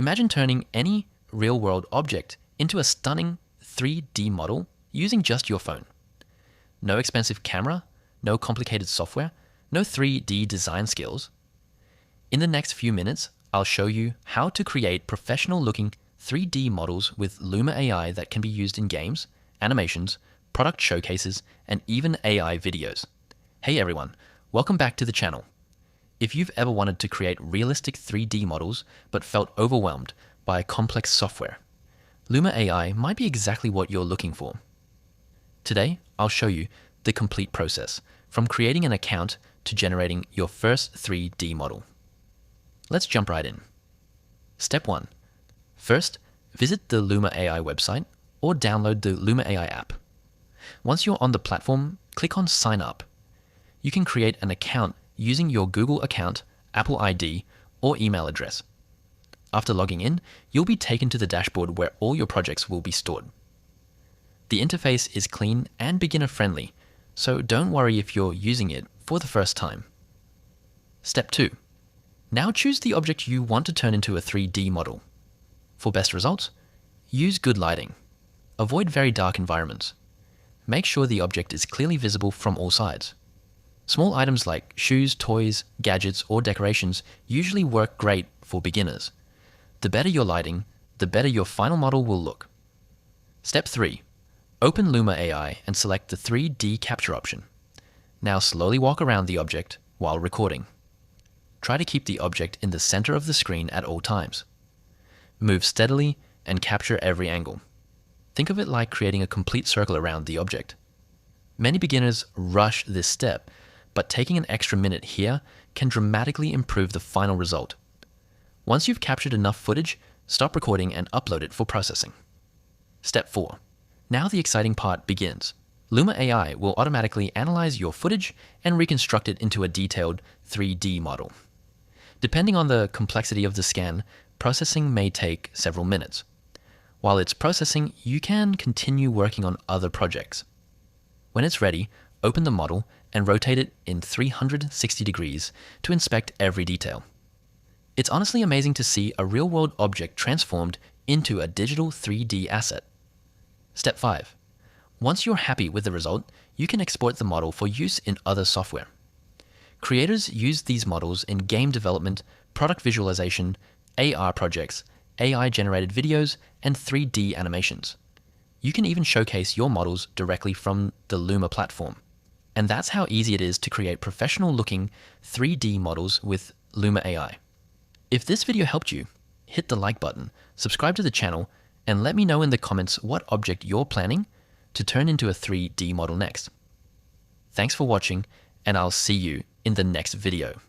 Imagine turning any real-world object into a stunning 3D model using just your phone. No expensive camera, no complicated software, no 3D design skills. In the next few minutes, I'll show you how to create professional-looking 3D models with Luma AI that can be used in games, animations, product showcases, and even AI videos. Hey everyone, welcome back to the channel. If you've ever wanted to create realistic 3D models but felt overwhelmed by complex software, Luma AI might be exactly what you're looking for. Today, I'll show you the complete process, from creating an account to generating your first 3D model. Let's jump right in. Step 1. First, visit the Luma AI website or download the Luma AI app. Once you're on the platform, click on Sign Up. You can create an account using your Google account, Apple ID, or email address. After logging in, you'll be taken to the dashboard where all your projects will be stored. The interface is clean and beginner-friendly, so don't worry if you're using it for the first time. Step 2. Now choose the object you want to turn into a 3D model. For best results, use good lighting. Avoid very dark environments. Make sure the object is clearly visible from all sides. Small items like shoes, toys, gadgets, or decorations usually work great for beginners. The better your lighting, the better your final model will look. Step 3. Open Luma AI and select the 3D capture option. Now slowly walk around the object while recording. Try to keep the object in the center of the screen at all times. Move steadily and capture every angle. Think of it like creating a complete circle around the object. Many beginners rush this step, but taking an extra minute here can dramatically improve the final result. Once you've captured enough footage, stop recording and upload it for processing. Step 4. Now the exciting part begins. Luma AI will automatically analyze your footage and reconstruct it into a detailed 3D model. Depending on the complexity of the scan, processing may take several minutes. While it's processing, you can continue working on other projects. When it's ready, open the model and rotate it in 360 degrees to inspect every detail. It's honestly amazing to see a real-world object transformed into a digital 3D asset. Step 5. Once you're happy with the result, you can export the model for use in other software. Creators use these models in game development, product visualization, AR projects, AI-generated videos, and 3D animations. You can even showcase your models directly from the Luma platform. And that's how easy it is to create professional-looking 3D models with Luma AI. If this video helped you, hit the like button, subscribe to the channel, and let me know in the comments what object you're planning to turn into a 3D model next. Thanks for watching, and I'll see you in the next video.